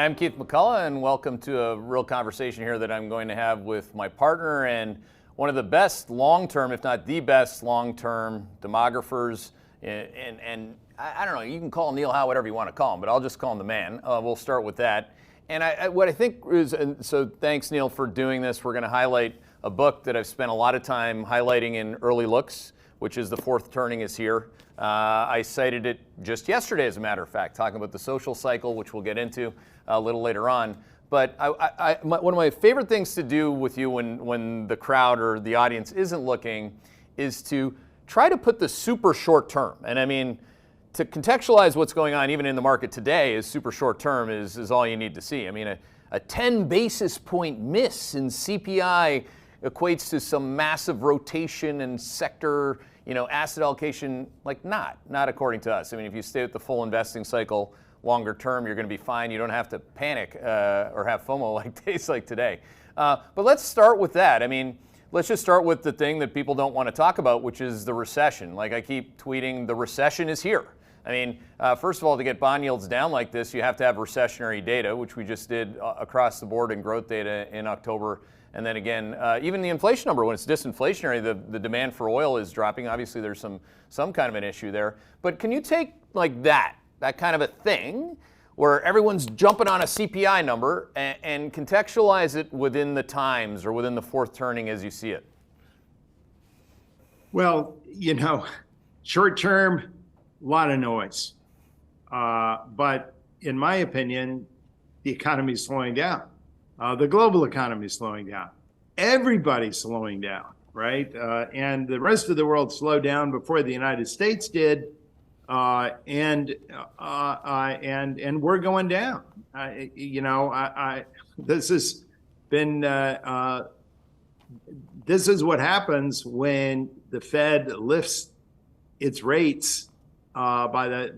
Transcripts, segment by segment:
I'm Keith McCullough, and welcome to a real conversation here that I'm going to have with my partner and one of the best long-term, if not the best long-term demographers. And I don't know, you can call Neil Howe whatever you want to call him, but I'll just call him the man. We'll start with that. And what I think is, and so thanks, Neil, for doing this. We're going to highlight a book that I've spent a lot of time highlighting in early looks, which is The Fourth Turning is Here. I cited it just yesterday, as a matter of fact, talking about the social cycle, which we'll get into a little later on. But one of my favorite things to do with you when the crowd or the audience isn't looking is to try to put the super short term. And I mean, to contextualize what's going on even in the market today is super short term is all you need to see. I mean, a 10 basis point miss in CPI equates to some massive rotation and sector, asset allocation, like not according to us. I mean, if you stay with the full investing cycle longer term, you're going to be fine. You don't have to panic or have FOMO like days like today. But let's start with that. I mean, let's just start with the thing that people don't want to talk about, which is the recession. Like I keep tweeting, the recession is here. I mean, first of all, to get bond yields down like this, you have to have recessionary data, which we just did across the board in growth data in October. And then again, even the inflation number, when it's disinflationary, the demand for oil is dropping. Obviously, there's some kind of an issue there. But can you take like that kind of a thing where everyone's jumping on a CPI number and contextualize it within the times or within the fourth turning as you see it? Well, short term, a lot of noise. But in my opinion, the economy is slowing down. The global economy is slowing down. Everybody's slowing down, right? And the rest of the world slowed down before the United States did, and we're going down. This has been this is what happens when the Fed lifts its rates by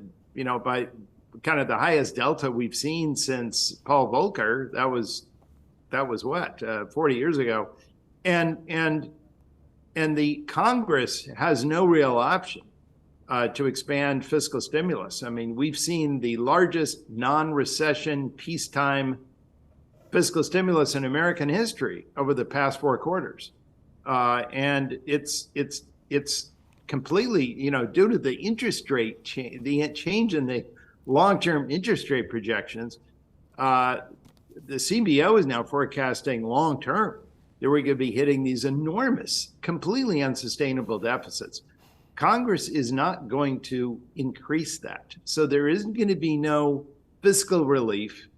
kind of the highest delta we've seen since Paul Volcker. That was what, 40 years ago. And the Congress has no real option to expand fiscal stimulus. I mean, we've seen the largest non-recession peacetime fiscal stimulus in American history over the past 4 quarters. And it's completely, due to the interest rate the change in the long-term interest rate projections. The CBO is now forecasting long-term that we're going to be hitting these enormous, completely unsustainable deficits. Congress is not going to increase that. So there isn't going to be no fiscal relief.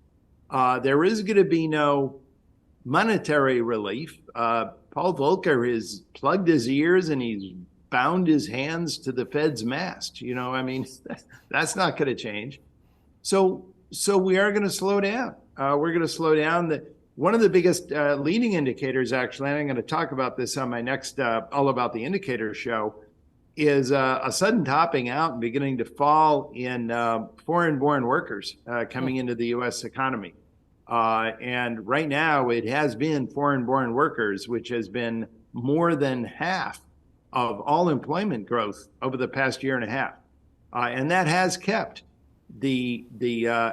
There is going to be no monetary relief. Paul Volcker has plugged his ears and he's bound his hands to the Fed's mast. That's not going to change. So we are going to slow down. We're going to slow down. One of the biggest leading indicators, actually, and I'm going to talk about this on my next All About the Indicator show, is a sudden topping out and beginning to fall in foreign-born workers coming into the U.S. economy. And right now, it has been foreign-born workers, which has been more than half of all employment growth over the past year and a half. And that has kept the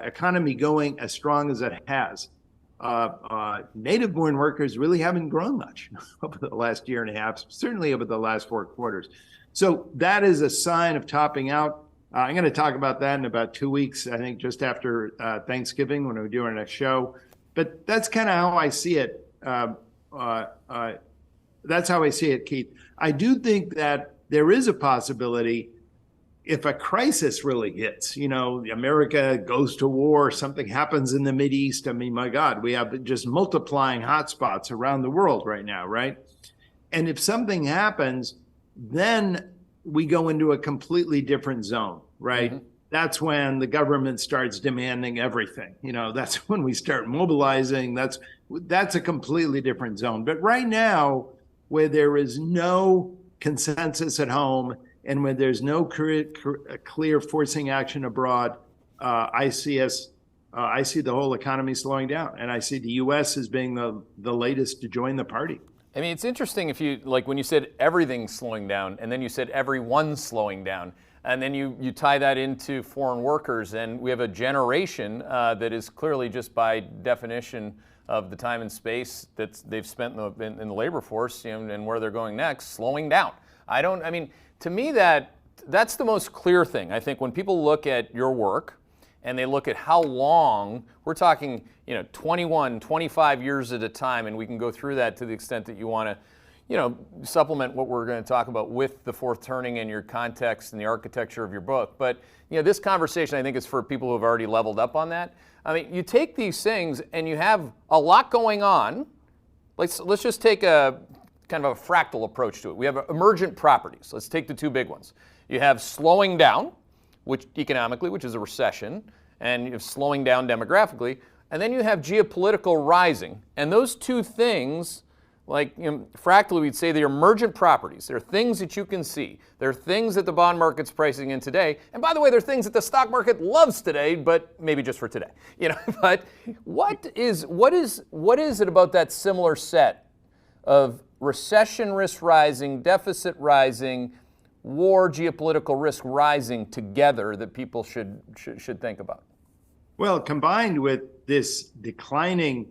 economy going as strong as it has. Native-born workers really haven't grown much over the last year and a half, certainly over the last 4 quarters. So that is a sign of topping out. I'm going to talk about that in about 2 weeks, I think just after Thanksgiving when we do our next show. But that's kind of how I see it. That's how I see it, Keith. I do think that there is a possibility if a crisis really hits, America goes to war, something happens in the Mideast. I mean, my God, we have just multiplying hotspots around the world right now, right? And if something happens, then we go into a completely different zone, right? Mm-hmm. That's when the government starts demanding everything. That's when we start mobilizing. That's a completely different zone. But right now, where there is no consensus at home, and when there's no clear forcing action abroad, I see the whole economy slowing down, and I see the U.S. as being the latest to join the party. I mean, it's interesting if you, like when you said everything's slowing down, and then you said everyone's slowing down. And then you tie that into foreign workers, and we have a generation that is clearly, just by definition of the time and space that they've spent in the labor force, and where they're going next, slowing down. To me, that's the most clear thing. I think when people look at your work and they look at how long, we're talking 21, 25 years at a time, and we can go through that to the extent that you want to supplement what we're going to talk about with the fourth turning and your context and the architecture of your book. But this conversation, I think, is for people who have already leveled up on that. You take these things and you have a lot going on. Let's just take a kind of a fractal approach to it. We have emergent properties. Let's take the two big ones. You have slowing down, which economically, which is a recession, and you have slowing down demographically, and then you have geopolitical rising. And those two things, fractally, we'd say they're emergent properties. They're things that you can see. They're things that the bond market's pricing in today. And by the way, they're things that the stock market loves today, but maybe just for today. But what is it about that similar set of recession risk rising, deficit rising, war, geopolitical risk rising together that people should think about? Well, combined with this declining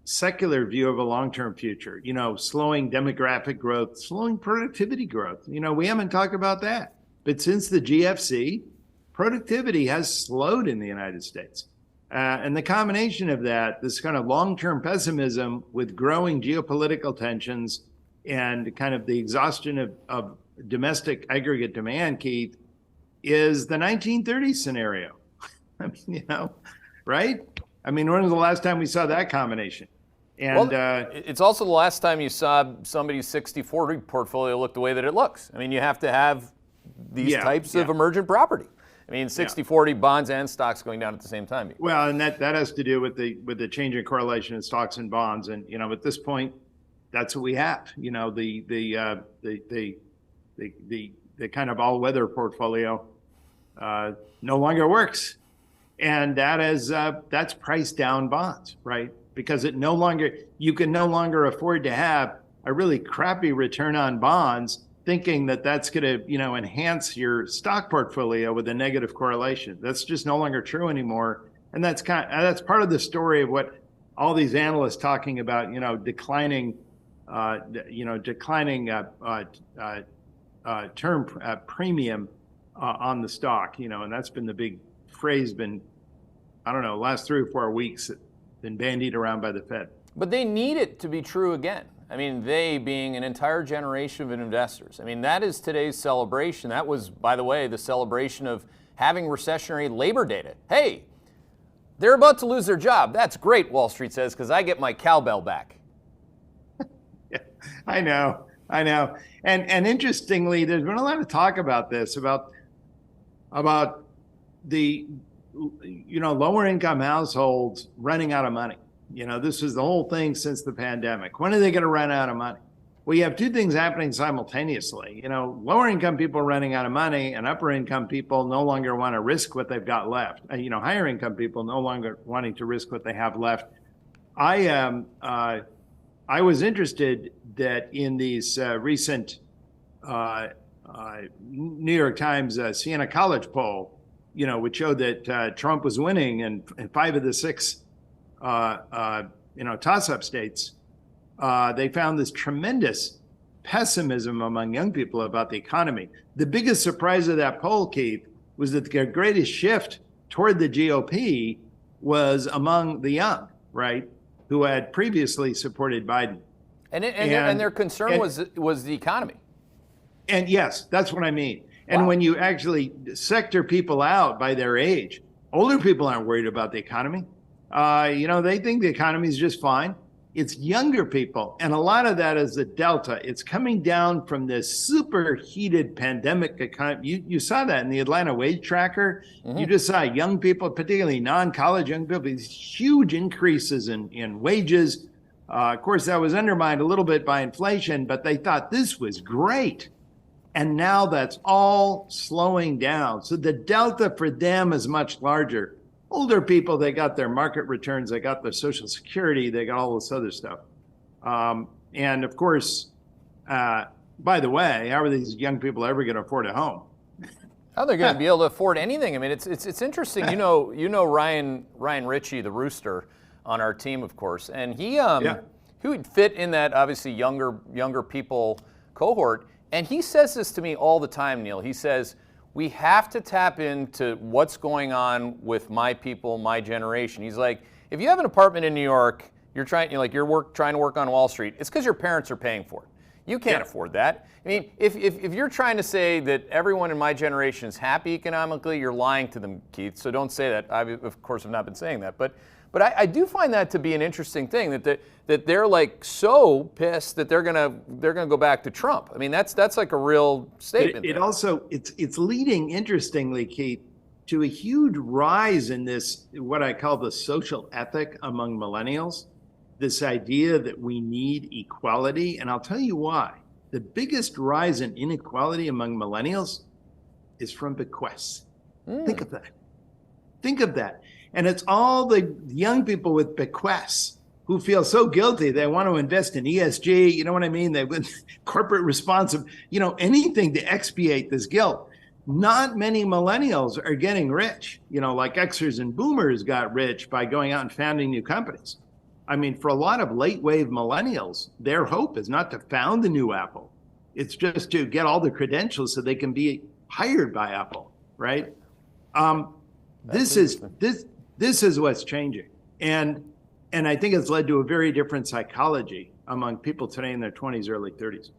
secular view of a long-term future, slowing demographic growth, slowing productivity growth. We haven't talked about that. But since the GFC, productivity has slowed in the United States. And the combination of that, this kind of long-term pessimism with growing geopolitical tensions and kind of the exhaustion of domestic aggregate demand, Keith, is the 1930s scenario. Right? When was the last time we saw that combination? And it's also the last time you saw somebody's 60-40 portfolio look the way that it looks. You have to have these types of emergent property. 60-40 bonds and stocks going down at the same time. Well, and that has to do with the change in correlation in stocks and bonds. And at this point, that's what we have. The kind of all-weather portfolio no longer works, and that's priced down bonds, right? Because you can no longer afford to have a really crappy return on bonds, thinking that that's going to enhance your stock portfolio with a negative correlation. That's just no longer true anymore, and that's part of the story of what all these analysts talking about. Declining term premium on the stock. And that's been the big phrase. Last 3 or 4 weeks. Been bandied around by the Fed. But they need it to be true again. They being an entire generation of investors. That is today's celebration. That was, by the way, the celebration of having recessionary labor data. Hey, they're about to lose their job. That's great, Wall Street says, because I get my cowbell back. Yeah, I know. And interestingly, there's been a lot of talk about this, about the lower income households running out of money. This is the whole thing since the pandemic. When are they going to run out of money? Well, you have two things happening simultaneously. Lower income people running out of money, and upper income people no longer want to risk what they've got left. Higher income people no longer wanting to risk what they have left. I was interested that in these recent New York Times Siena College poll, which showed that Trump was winning in 5 of the 6, toss-up states. They found this tremendous pessimism among young people about the economy. The biggest surprise of that poll, Keith, was that the greatest shift toward the GOP was among the young, right, who had previously supported Biden. And their concern was the economy. And yes, that's what I mean. And when you actually sector people out by their age, older people aren't worried about the economy. They think the economy is just fine. It's younger people. And a lot of that is the delta. It's coming down from this superheated pandemic economy. You saw that in the Atlanta wage tracker. Mm-hmm. You just saw young people, particularly non-college young people, these huge increases in wages. Of course, that was undermined a little bit by inflation, but they thought this was great. And now that's all slowing down. So the delta for them is much larger. Older people, they got their market returns, they got their Social Security, they got all this other stuff. And of course, by the way, how are these young people ever going to afford a home? How they're going to be able to afford anything? I mean, it's interesting. You know Ryan Ritchie, the Rooster, on our team, of course, and he would fit in that obviously younger people cohort. And he says this to me all the time, Neil. He says, we have to tap into what's going on with my people, my generation. He's like, if you have an apartment in New York, you're trying to work on Wall Street, it's because your parents are paying for it. You can't afford that. I mean, if you're trying to say that everyone in my generation is happy economically, you're lying to them, Keith. So don't say that. I, of course, have not been saying that. But I do find that to be an interesting thing, that they're like so pissed that they're gonna go back to Trump. I mean, that's like a real statement. It's leading, interestingly, Keith, to a huge rise in this, what I call the social ethic among millennials. This idea that we need equality, and I'll tell you why. The biggest rise in inequality among millennials is from bequests. Think of that. Think of that. And it's all the young people with bequests who feel so guilty they want to invest in ESG, you know what I mean? They went corporate responsive, anything to expiate this guilt. Not many millennials are getting rich, like Xers and boomers got rich by going out and founding new companies. I mean, for a lot of late wave millennials, their hope is not to found the new Apple. It's just to get all the credentials so they can be hired by Apple, right? This is what's changing. And I think it's led to a very different psychology among people today in their 20s, early 30s.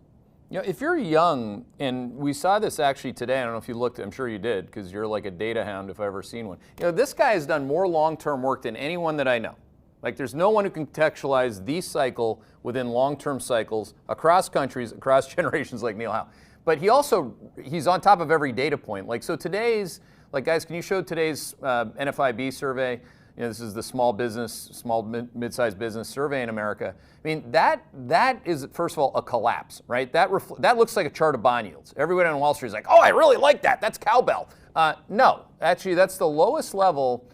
If you're young, and we saw this actually today, I don't know if you looked, I'm sure you did, because you're like a data hound if I've ever seen one. This guy has done more long-term work than anyone that I know. Like, there's no one who can contextualize the cycle within long-term cycles across countries, across generations like Neil Howe. But he's on top of every data point. Like, so today's, guys, can you show today's NFIB survey? This is the small mid-sized business survey in America. I mean, that is, first of all, a collapse, right? That looks like a chart of bond yields. Everybody on Wall Street is like, oh, I really like that. That's cowbell. No, actually, that's the lowest level,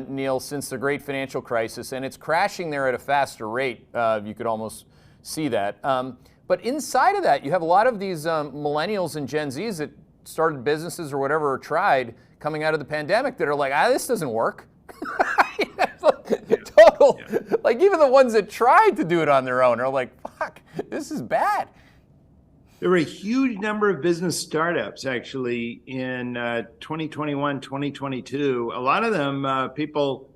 Neil, since the great financial crisis, and it's crashing there at a faster rate. You could almost see that. But inside of that, you have a lot of these millennials and Gen Zs that started businesses or whatever, or tried coming out of the pandemic that are like, this doesn't work. Total. Yeah. Like, even the ones that tried to do it on their own are like, fuck, this is bad. There were a huge number of business startups actually in 2021, 2022. A lot of them people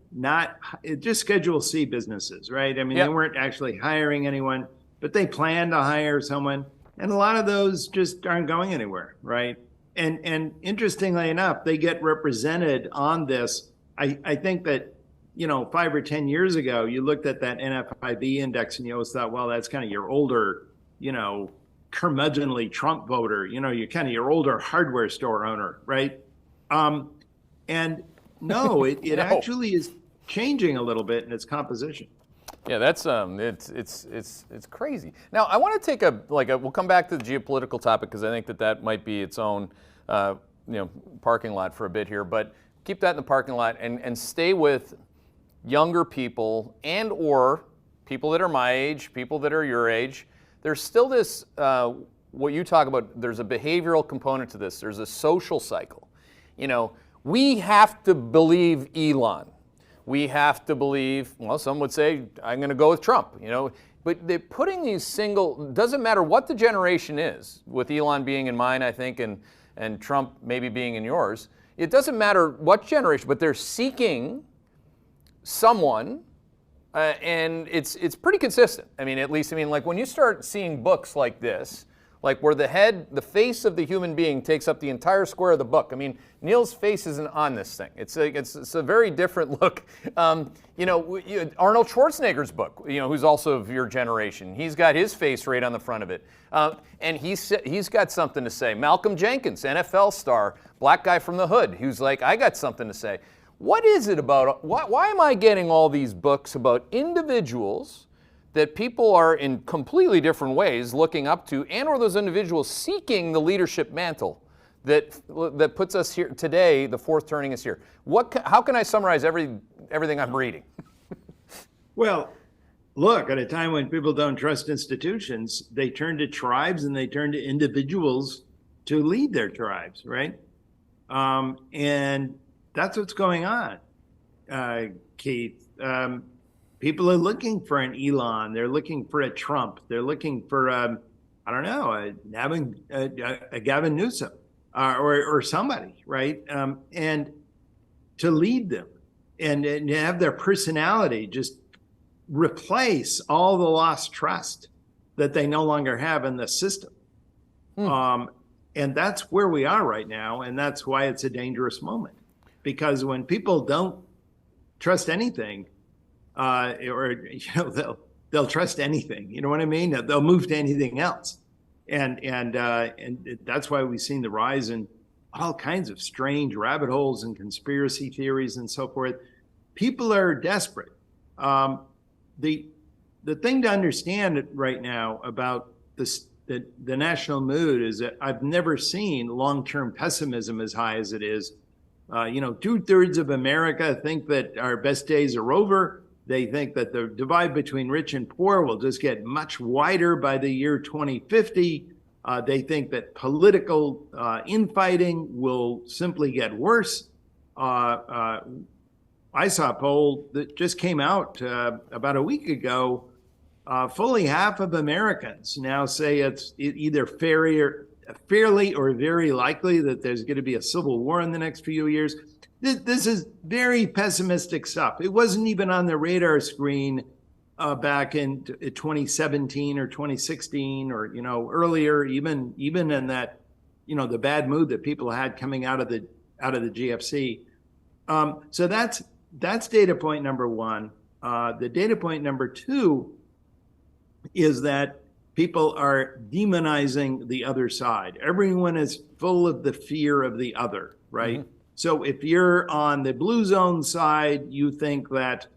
just Schedule C businesses, right? I mean, They weren't actually hiring anyone, but they planned to hire someone. And a lot of those just aren't going anywhere, right? And interestingly enough, they get represented on this. I think that, 5 or 10 years ago, you looked at that NFIB index and you always thought, well, that's kind of your older, curmudgeonly Trump voter, you're kind of your older hardware store owner, right? And no, it actually is changing a little bit in its composition. Yeah, that's it's crazy. Now, I want to take we'll come back to the geopolitical topic because I think that might be its own parking lot for a bit here, but keep that in the parking lot and stay with younger people and or people that are my age, people that are your age. There's still this, what you talk about, there's a behavioral component to this. There's a social cycle. We have to believe Elon. We have to believe, well, some would say, I'm going to go with Trump, But they're putting these doesn't matter what the generation is, with Elon being in mine, I think, and Trump maybe being in yours. It doesn't matter what generation, but they're seeking someone, and it's pretty consistent. I mean, at least, like when you start seeing books like this, like where the face of the human being takes up the entire square of the book. I mean, Neil's face isn't on this thing. It's a very different look. Arnold Schwarzenegger's book, who's also of your generation, he's got his face right on the front of it. And he's got something to say. Malcolm Jenkins, NFL star, black guy from the hood, who's like, I got something to say. What is it about, why am I getting all these books about individuals that people are in completely different ways looking up to, and or those individuals seeking the leadership mantle that puts us here today, the fourth turning us here? How can I summarize everything I'm reading? Well, look, at a time when people don't trust institutions, they turn to tribes and they turn to individuals to lead their tribes, right? And that's what's going on, Keith. People are looking for an Elon. They're looking for a Trump. They're looking for, I don't know, a Gavin Newsom or somebody, right? And to lead them and have their personality just replace all the lost trust that they no longer have in the system. And that's where we are right now. And that's why it's a dangerous moment. Because when people don't trust anything, they'll trust anything. You know what I mean? They'll move to anything else. And that's why we've seen the rise in all kinds of strange rabbit holes and conspiracy theories and so forth. People are desperate. The thing to understand right now about this, the national mood is that I've never seen long-term pessimism as high as it is. 2/3 of America think that our best days are over. They think that the divide between rich and poor will just get much wider by the year 2050. They think that political infighting will simply get worse. I saw a poll that just came out about a week ago. Fully half of Americans now say it's either fairly or very likely that there's going to be a civil war in the next few years. This is very pessimistic stuff. It wasn't even on the radar screen back in 2017 or 2016 or earlier, even in that the bad mood that people had coming out of the GFC. So that's data point number one. The data point number two is that people are demonizing the other side. Everyone is full of the fear of the other, right? Mm-hmm. So if you're on the blue zone side, you think that,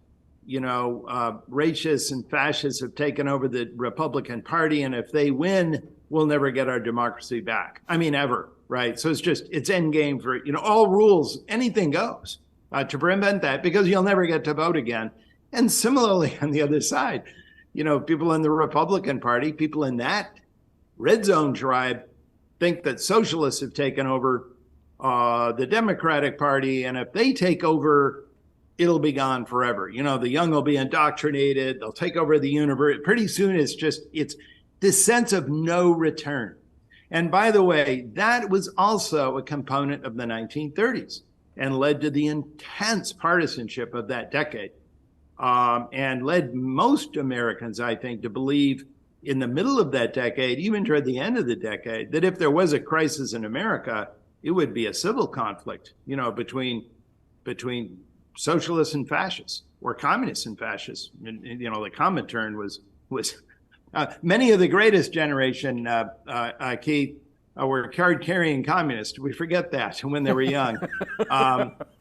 racists and fascists have taken over the Republican Party, and if they win, we'll never get our democracy back. I mean, ever, right? So it's end game for, all rules, anything goes to prevent that, because you'll never get to vote again. And similarly on the other side, people in the Republican Party, people in that red zone tribe think that socialists have taken over the Democratic Party. And if they take over, it'll be gone forever. The young will be indoctrinated. They'll take over the universe. Pretty soon it's this sense of no return. And by the way, that was also a component of the 1930s and led to the intense partisanship of that decade. And led most Americans, I think, to believe in the middle of that decade, even toward the end of the decade, that if there was a crisis in America, it would be a civil conflict, between socialists and fascists, or communists and fascists. And, the common term was many of the greatest generation, Keith, were card-carrying communists. We forget that when they were young.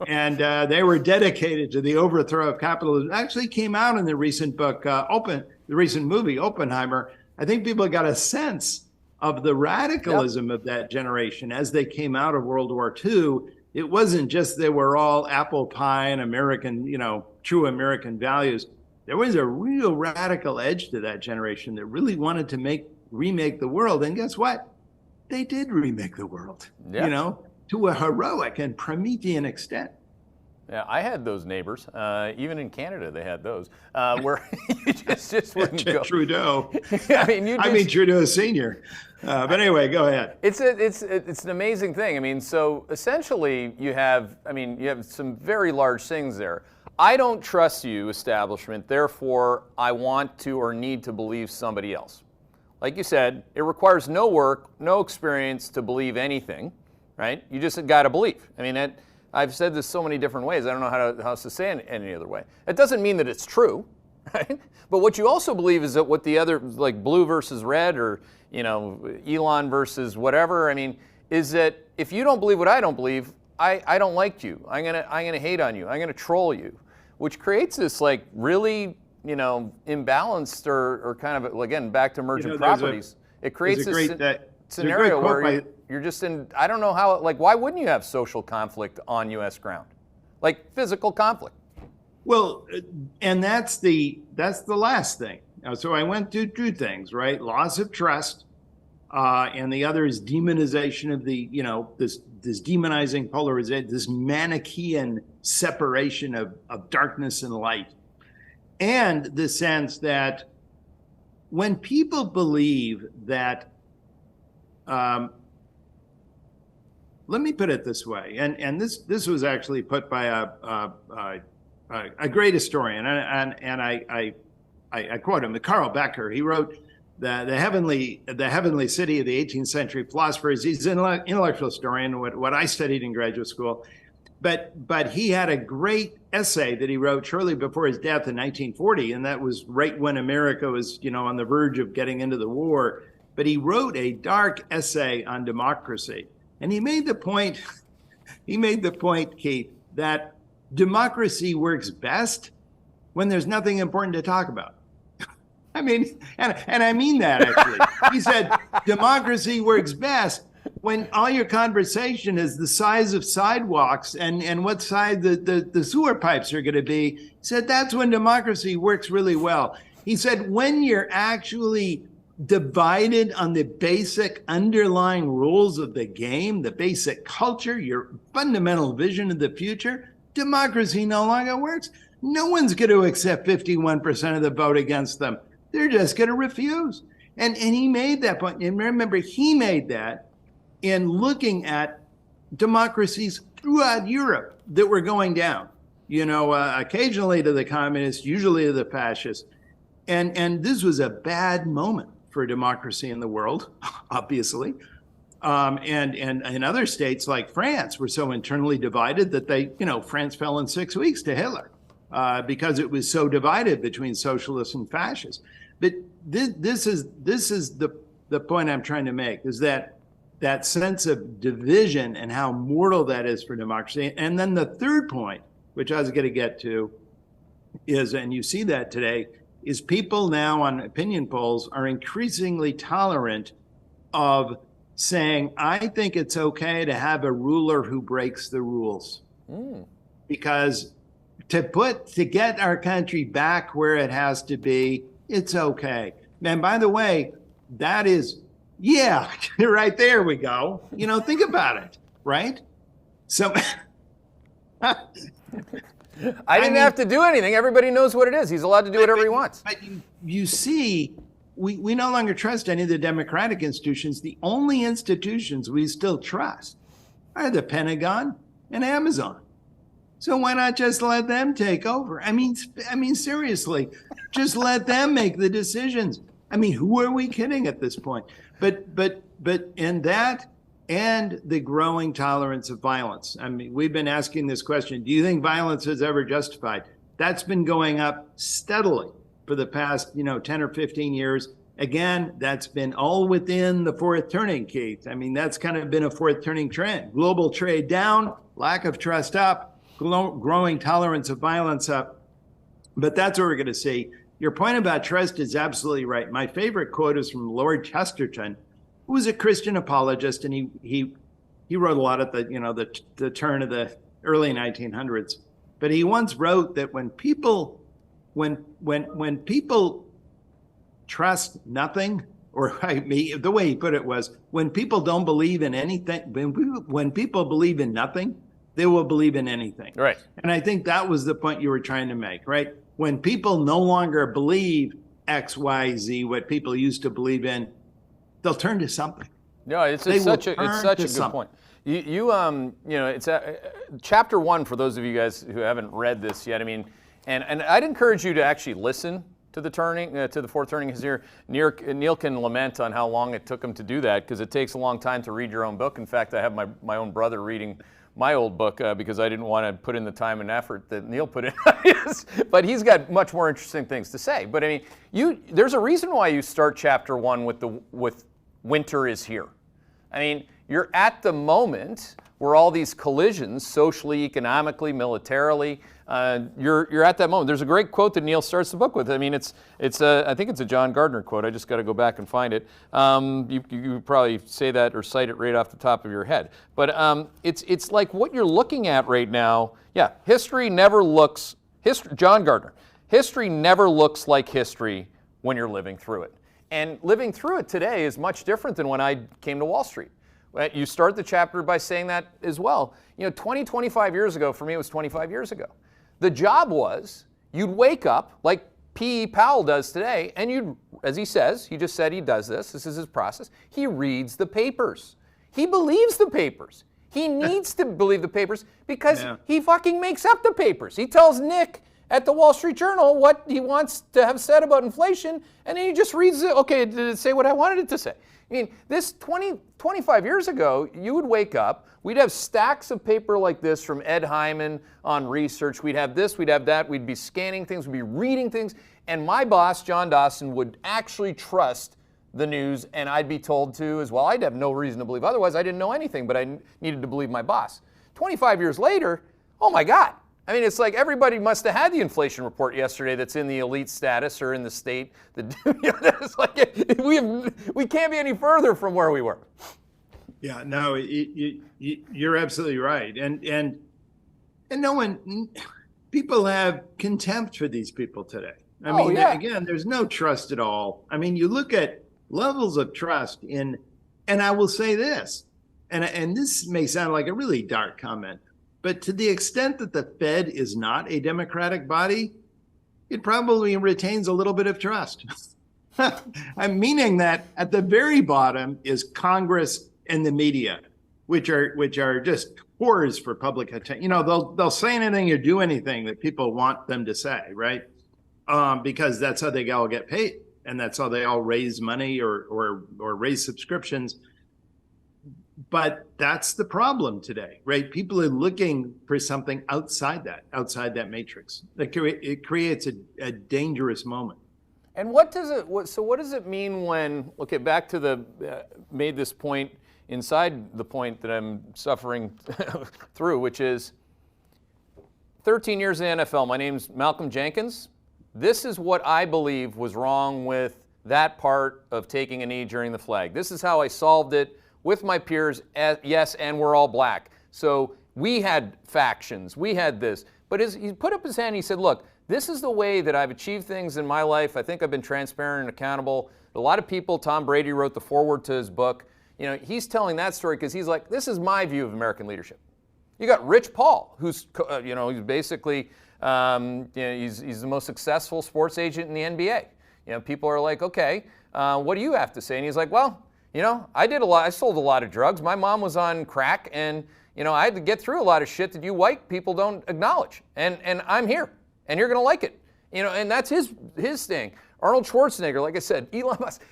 And they were dedicated to the overthrow of capitalism. It actually came out in the recent book, the recent movie, Oppenheimer. I think people got a sense of the radicalism of that generation as they came out of World War II. It wasn't just they were all apple pie and American, true American values. There was a real radical edge to that generation that really wanted to remake the world. And guess what? They did remake the world, to a heroic and Promethean extent. Yeah, I had those neighbors. Even in Canada, they had those where you just wouldn't go. Trudeau. I mean Trudeau Senior. But anyway, go ahead. It's an amazing thing. I mean, so essentially, you have some very large things there. I don't trust you, establishment. Therefore, I want to or need to believe somebody else. Like you said, it requires no work, no experience to believe anything, right? You just got to believe. I mean, I've said this so many different ways. I don't know how else to say it any other way. It doesn't mean that it's true, right? But what you also believe is that what the other, like blue versus red, or Elon versus whatever. I mean, is that if you don't believe what I don't believe, I don't like you. I'm gonna hate on you. I'm gonna troll you, which creates this really imbalanced or kind of, again, back to emergent properties. It creates this scenario where you're just in, I don't know how, why wouldn't you have social conflict on U.S. ground? Like physical conflict. Well, and that's the last thing. So I went through two things, right? Loss of trust, and the other is demonization of the this demonizing polarization, this Manichaean separation of darkness and light. And the sense that when people believe that, let me put it this way, and this was actually put by a great historian, and I quote him, Carl Becker. He wrote the heavenly city of the 18th century philosophers. He's an intellectual historian, what I studied in graduate school. But he had a great essay that he wrote shortly before his death in 1940, and that was right when America was, on the verge of getting into the war. But he wrote a dark essay on democracy, and he made the point, Keith, that democracy works best when there's nothing important to talk about. I mean, and I mean that actually. He said, democracy works best when all your conversation is the size of sidewalks and what side the sewer pipes are going to be. He said, that's when democracy works really well. He said, when you're actually divided on the basic underlying rules of the game, the basic culture, your fundamental vision of the future, democracy no longer works. No one's going to accept 51% of the vote against them. They're just going to refuse. And he made that point. And remember, he made that in looking at democracies throughout Europe that were going down, occasionally to the communists, usually to the fascists. And this was a bad moment for democracy in the world, obviously. And in other states like France were so internally divided that France fell in 6 weeks to Hitler because it was so divided between socialists and fascists. But this is the point I'm trying to make, is that sense of division and how mortal that is for democracy. And then the third point, which I was going to get to, is, and you see that today, is people now on opinion polls are increasingly tolerant of saying, I think it's okay to have a ruler who breaks the rules. Because to get our country back where it has to be, it's okay. And by the way, that is, yeah, right there we go. Think about it, right? So I didn't have to do anything. Everybody knows what it is. He's allowed to do whatever he wants. But you see, we no longer trust any of the democratic institutions. The only institutions we still trust are the Pentagon and Amazon. So why not just let them take over? I mean, seriously, just let them make the decisions. I mean, who are we kidding at this point? But in that and the growing tolerance of violence. I mean, we've been asking this question, do you think violence is ever justified? That's been going up steadily for the past, 10 or 15 years. Again, that's been all within the fourth turning, Keith. I mean, that's kind of been a fourth turning trend. Global trade down, lack of trust up, growing tolerance of violence up. But that's what we're going to see. Your point about trust is absolutely right. My favorite quote is from Lord Chesterton, who was a Christian apologist, and he wrote a lot at the turn of the early 1900s. But he once wrote that when people trust nothing, or the way he put it was, when people don't believe in anything, when people believe in nothing, they will believe in anything. Right. And I think that was the point you were trying to make, right? When people no longer believe X, Y, Z, what people used to believe in, they'll turn to something. No, it's such a good point. It's chapter 1 for those of you guys who haven't read this yet. I mean, and I'd encourage you to actually listen to the fourth turning here. Neil can lament on how long it took him to do that, because it takes a long time to read your own book. In fact, I have my own brother reading my old book because I didn't want to put in the time and effort that Neil put in. But he's got much more interesting things to say. But I mean, there's a reason why you start chapter 1 with winter is here. I mean, you're at the moment where all these collisions, socially, economically, militarily, you're at that moment. There's a great quote that Neil starts the book with. I mean, I think it's a John Gardner quote. I just got to go back and find it. You probably say that or cite it right off the top of your head. But it's like what you're looking at right now. Yeah, John Gardner. History never looks like history when you're living through it. And living through it today is much different than when I came to Wall Street. You start the chapter by saying that as well. 25 years ago, for me, it was 25 years ago. The job was you'd wake up like P.E. Powell does today, and you'd, as he says, he just said he does this. This is his process. He reads the papers. He believes the papers. He needs to believe the papers because he fucking makes up the papers. He tells Nick at the Wall Street Journal what he wants to have said about inflation, and then he just reads it. Okay, did it say what I wanted it to say? I mean, this 25 years ago, you would wake up, we'd have stacks of paper like this from Ed Hyman on research. We'd have this, we'd have that. We'd be scanning things, we'd be reading things. And my boss, John Dawson, would actually trust the news, and I'd be told to as well. I'd have no reason to believe otherwise. I didn't know anything, but I needed to believe my boss. 25 years later, oh my God. I mean, it's like everybody must have had the inflation report yesterday that's in the elite status or in the state. It's like we can't be any further from where we were. Yeah, no, you're absolutely right. And no one, people have contempt for these people today. I mean, again, there's no trust at all. I mean, you look at levels of trust in, and I will say this, and this may sound like a really dark comment, but to the extent that the Fed is not a democratic body, it probably retains a little bit of trust. I'm meaning that at the very bottom is Congress and the media, which are just whores for public attention. They'll say anything or do anything that people want them to say, right? Because that's how they all get paid, and that's how they all raise money or raise subscriptions. But that's the problem today, right? People are looking for something outside that matrix. It creates a dangerous moment. And what does it mean when, okay, back to made this point inside the point that I'm suffering through, which is 13 years in the NFL. My name's Malcolm Jenkins. This is what I believe was wrong with that part of taking a knee during the flag. This is how I solved it with my peers. Yes, and we're all black. So we had factions. We had this. But he put up his hand and he said, look, this is the way that I've achieved things in my life. I think I've been transparent and accountable. A lot of people, Tom Brady wrote the foreword to his book. He's telling that story because he's like, this is my view of American leadership. You got Rich Paul, who's, he's basically, he's the most successful sports agent in the NBA. People are like, okay, what do you have to say? And he's like, well, I sold a lot of drugs. My mom was on crack, and, I had to get through a lot of shit that you white people don't acknowledge. And I'm here, and you're going to like it. And that's his thing. Arnold Schwarzenegger, like I said, Elon Musk,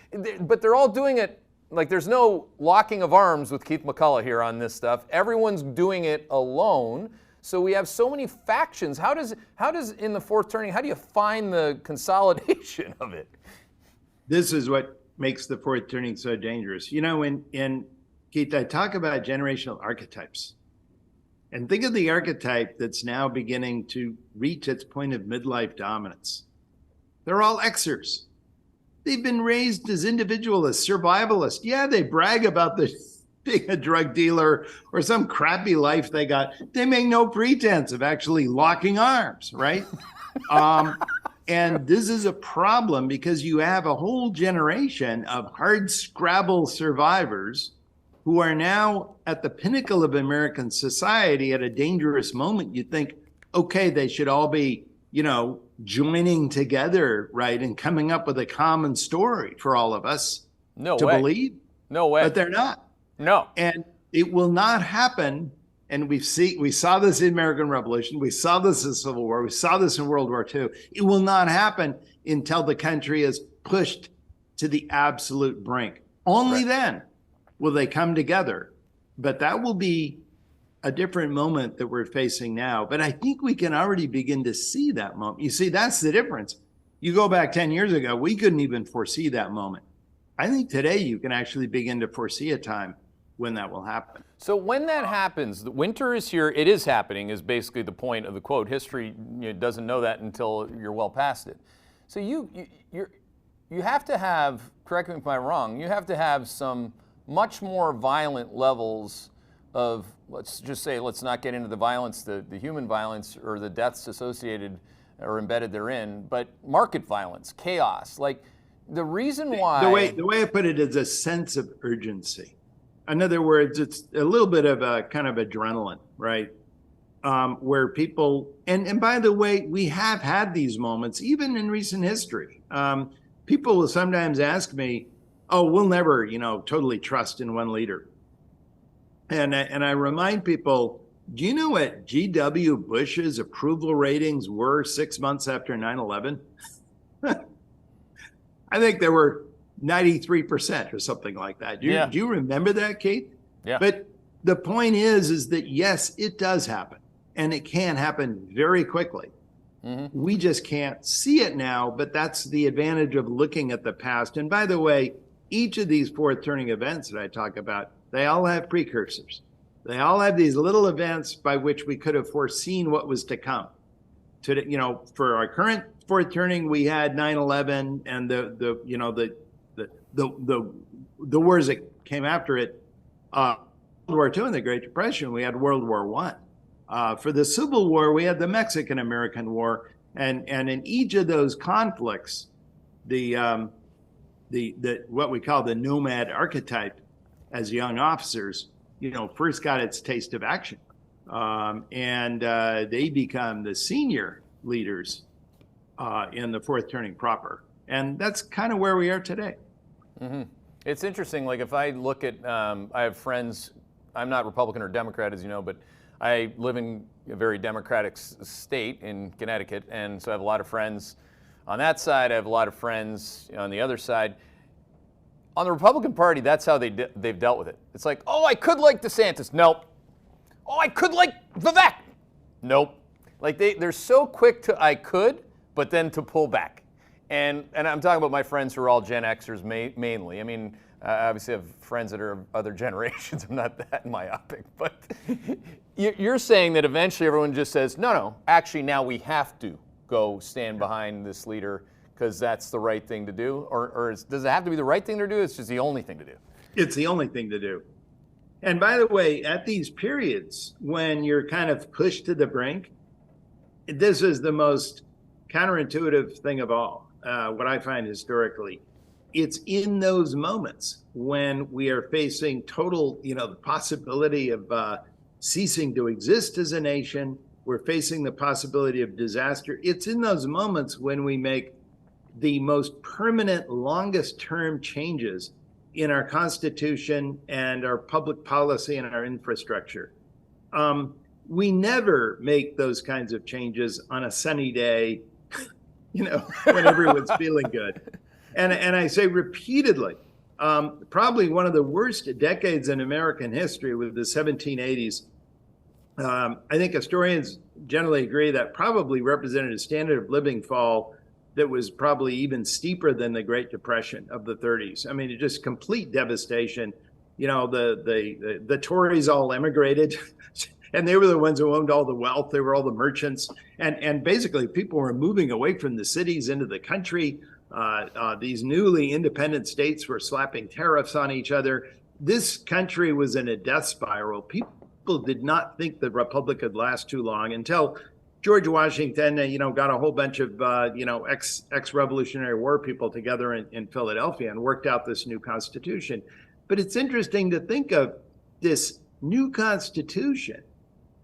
but they're all doing it. Like, there's no locking of arms with Keith McCullough here on this stuff. Everyone's doing it alone. So we have so many factions. How does in the fourth turning, how do you find the consolidation of it? This is what makes the fourth turning so dangerous. In Keith, I talk about generational archetypes. And think of the archetype that's now beginning to reach its point of midlife dominance. They're all Xers. They've been raised as individualists, survivalists. Yeah, they brag about being a drug dealer or some crappy life they got. They make no pretense of actually locking arms, right? And this is a problem because you have a whole generation of hard scrabble survivors who are now at the pinnacle of American society at a dangerous moment. You'd think, okay, they should all be, joining together, right, and coming up with a common story for all of us to believe. No way. But they're not. No. And it will not happen. And we saw this in the American Revolution. We saw this in the Civil War. We saw this in World War II. It will not happen until the country is pushed to the absolute brink. Only then will they come together. But that will be a different moment that we're facing now. But I think we can already begin to see that moment. You see, that's the difference. You go back 10 years ago, we couldn't even foresee that moment. I think today you can actually begin to foresee a time when that will happen. So when that happens, the winter is here, it is happening, is basically the point of the quote. History doesn't know that until you're well past it. So you have to have, correct me if I'm wrong, you have to have some much more violent levels of, let's just say, let's not get into the violence, the human violence or the deaths associated or embedded therein, but market violence, chaos. Like the reason why... The way I put it is a sense of urgency. In other words, it's a little bit of a kind of adrenaline, right? Where people, and by the way, we have had these moments even in recent history. People will sometimes ask me, "Oh, we'll never, totally trust in one leader." And I remind people, do you know what G.W. Bush's approval ratings were 6 months after 9/11? I think they were 93% or something like that. Do you remember that, Keith? Yeah. But the point is that yes, it does happen, and it can happen very quickly. Mm-hmm. We just can't see it now, but that's the advantage of looking at the past. And by the way, each of these fourth turning events that I talk about, they all have precursors. They all have these little events by which we could have foreseen what was to come. For our current fourth turning, we had 9/11 and the wars that came after it. World War II and the Great Depression, we had World War I. For the Civil War, we had the Mexican-American War, and in each of those conflicts, the what we call the nomad archetype as young officers, first got its taste of action, and they become the senior leaders in the fourth turning proper, and that's kind of where we are today. Mm-hmm. It's interesting. Like if I look at, I have friends. I'm not Republican or Democrat, as you know, but I live in a very Democratic state in Connecticut, and so I have a lot of friends on that side. I have a lot of friends on the other side. On the Republican Party, that's how they've dealt with it. It's like, oh, I could like DeSantis. Nope. Oh, I could like Vivek. Nope. Like they're so quick to I could, but then to pull back. And I'm talking about my friends who are all Gen Xers mainly. I mean, I obviously have friends that are of other generations. I'm not that myopic. But you're saying that eventually everyone just says, no, actually now we have to go stand behind this leader because that's the right thing to do? Or does it have to be the right thing to do? It's just the only thing to do. It's the only thing to do. And by the way, at these periods when you're kind of pushed to the brink, this is the most counterintuitive thing of all, what I find historically. It's in those moments when we are facing total, the possibility of ceasing to exist as a nation. We're facing the possibility of disaster. It's in those moments when we make the most permanent, longest term changes in our Constitution and our public policy and our infrastructure. We never make those kinds of changes on a sunny day, when everyone's feeling good. And I say repeatedly, probably one of the worst decades in American history was the 1780s. I think historians generally agree that probably represented a standard of living fall that was probably even steeper than the Great Depression of the 30s. I mean, it just complete devastation. The Tories all emigrated, and they were the ones who owned all the wealth. They were all the merchants, and basically people were moving away from the cities into the country. These newly independent states were slapping tariffs on each other. This country was in a death spiral. People did not think the republic could last too long until George Washington, got a whole bunch of, ex-Revolutionary War people together in Philadelphia and worked out this new Constitution. But it's interesting to think of this new Constitution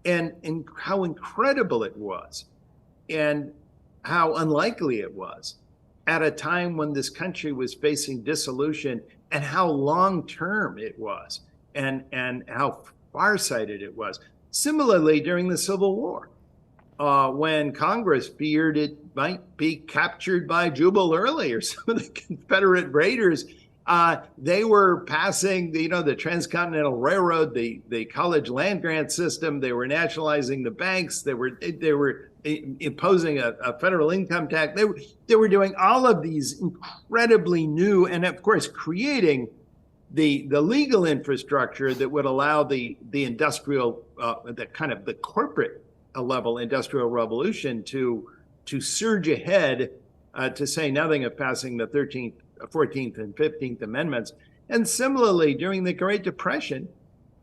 and how incredible it was and how unlikely it was at a time when this country was facing dissolution, and how long-term it was and how farsighted it was. Similarly, during the Civil War, when Congress feared it might be captured by Jubal Early or some of the Confederate raiders, they were passing the Transcontinental Railroad, the college land grant system. They were nationalizing the banks. They were imposing a federal income tax. They were doing all of these incredibly new, and of course creating the legal infrastructure that would allow the industrial, the corporate level industrial revolution to surge ahead, to say nothing of passing the 13th, 14th, and 15th Amendments. And similarly, during the Great Depression,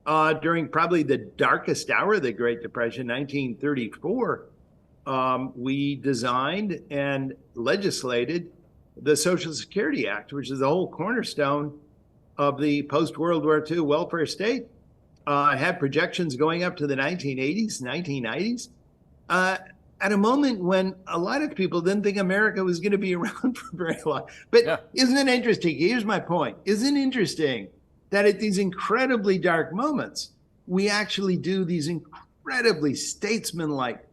during probably the darkest hour of the Great Depression, 1934, we designed and legislated the Social Security Act, which is the whole cornerstone of the post-World War II welfare state. Had projections going up to the 1980s, 1990s, at a moment when a lot of people didn't think America was going to be around for very long. But Isn't it interesting? Here's my point. Isn't it interesting that at these incredibly dark moments, we actually do these incredibly statesman-like,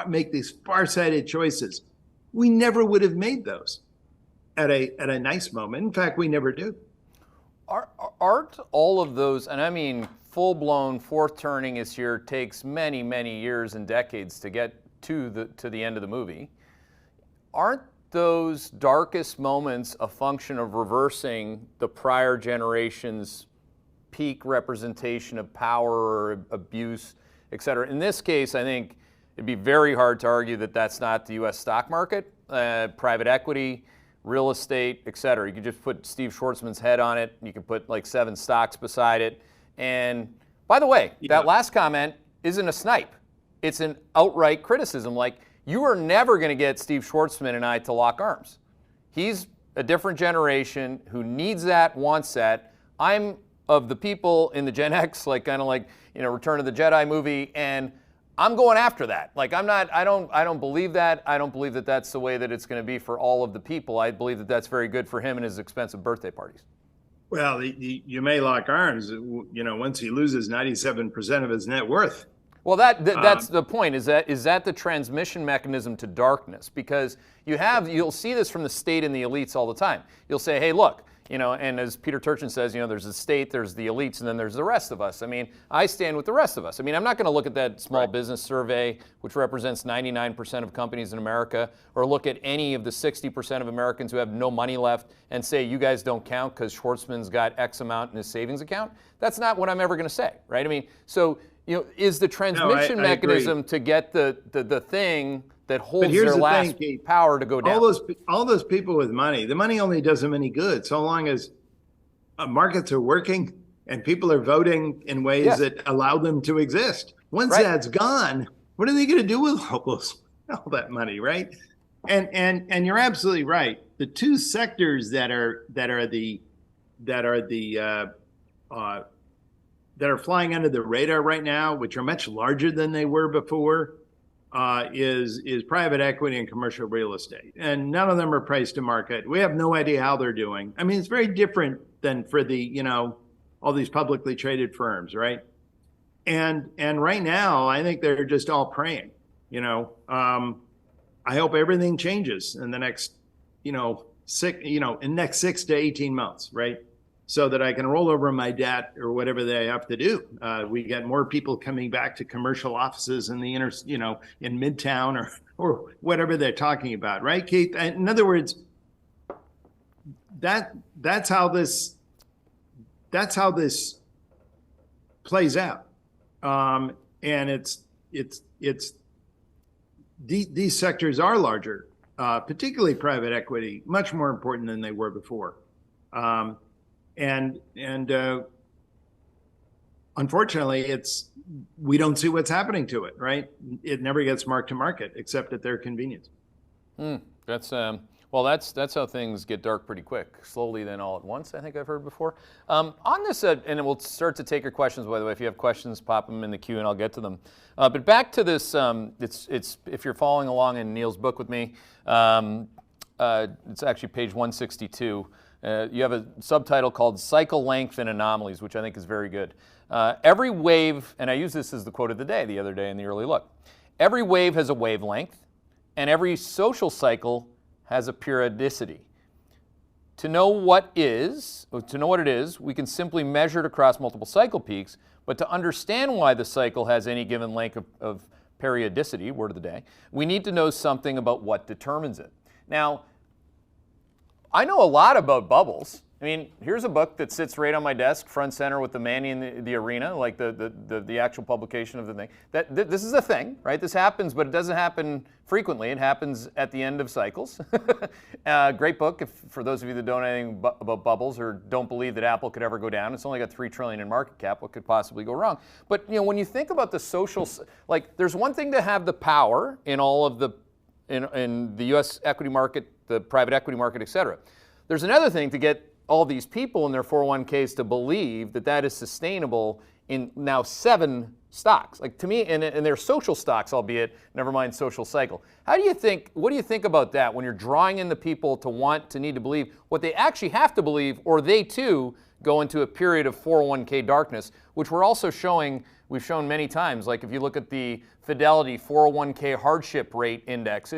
make these far-sighted choices? We never would have made those at a nice moment. In fact, we never do. Aren't all of those, and I mean full-blown fourth turning is here, takes many, many years and decades to get to the end of the movie. Aren't those darkest moments a function of reversing the prior generation's peak representation of power or abuse, et cetera? In this case, I think it'd be very hard to argue that that's not the U.S. stock market, private equity, real estate, et cetera. You could just put Steve Schwarzman's head on it. You could put like 7 stocks beside it. And by the way, that last comment isn't a snipe. It's an outright criticism. Like, you are never going to get Steve Schwarzman and I to lock arms. He's a different generation who needs that, wants that. I'm of the people in the Gen X, like kind of like, Return of the Jedi movie, and I'm going after that. Like, I don't believe that. I don't believe that that's the way that it's going to be for all of the people. I believe that that's very good for him and his expensive birthday parties. Well, you may lock arms, once he loses 97% of his net worth. Well, that's the point. Is that the transmission mechanism to darkness? Because you'll see this from the state and the elites all the time. You'll say, hey, look, and as Peter Turchin says, there's the state, there's the elites, and then there's the rest of us. I mean, I stand with the rest of us. I mean, I'm not going to look at that small business survey, which represents 99% of companies in America, or look at any of the 60% of Americans who have no money left and say, you guys don't count because Schwartzman's got X amount in his savings account. That's not what I'm ever going to say, right? I mean, so, is the transmission mechanism to get the thing that holds their last power to go down? All those people with money, the money only does them any good so long as markets are working and people are voting in ways that allow them to exist. Once that's gone, what are they going to do with all that money, right? And you're absolutely right. The two sectors that are flying under the radar right now, which are much larger than they were before, is private equity and commercial real estate. And none of them are priced to market. We have no idea how they're doing. I mean, it's very different than for the, all these publicly traded firms, right? And right now, I think they're just all praying, I hope everything changes in the next, in next 6 to 18 months, right? So that I can roll over my debt or whatever they have to do. We get more people coming back to commercial offices in the in Midtown or whatever they're talking about, right, Keith? In other words, that's how this plays out, and these sectors are larger, particularly private equity, much more important than they were before. And unfortunately, we don't see what's happening to it, right? It never gets marked to market except at their convenience. That's how things get dark pretty quick, slowly then all at once. I think I've heard before. On this, and we'll start to take your questions. By the way, if you have questions, pop them in the queue and I'll get to them. But back to this, it's if you're following along in Neil's book with me, it's actually page 162. You have a subtitle called Cycle Length and Anomalies, which I think is very good. Every wave, and I used this as the quote of the day the other day in the early look, every wave has a wavelength, and every social cycle has a periodicity. To know what it is, we can simply measure it across multiple cycle peaks, but to understand why the cycle has any given length of periodicity, word of the day, we need to know something about what determines it. Now, I know a lot about bubbles. I mean, here's a book that sits right on my desk, front center with the Manny in the arena, like the actual publication of the thing. This is a thing, right? This happens, but it doesn't happen frequently. It happens at the end of cycles. Great book for those of you that don't know anything about bubbles or don't believe that Apple could ever go down. It's only got $3 trillion in market cap. What could possibly go wrong? But when you think about the social, like there's one thing to have the power in all of the in the U.S. equity market, the private equity market, et cetera. There's another thing to get all these people in their 401ks to believe that that is sustainable in now 7 stocks. Like, to me, and they're social stocks, albeit, never mind social cycle. What do you think about that when you're drawing in the people to need to believe what they actually have to believe, or they too go into a period of 401k darkness, which we've shown many times. Like, if you look at the Fidelity 401k hardship rate index,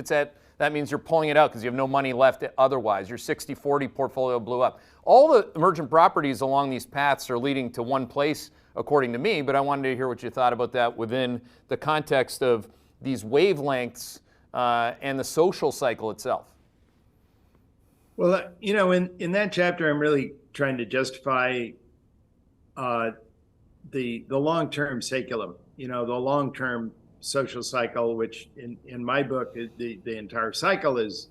that means you're pulling it out because you have no money left otherwise. Your 60-40 portfolio blew up. All the emergent properties along these paths are leading to one place, according to me, but I wanted to hear what you thought about that within the context of these wavelengths and the social cycle itself. Well, in that chapter, I'm really trying to justify the long-term saculum, the long-term social cycle, which in my book, the entire cycle is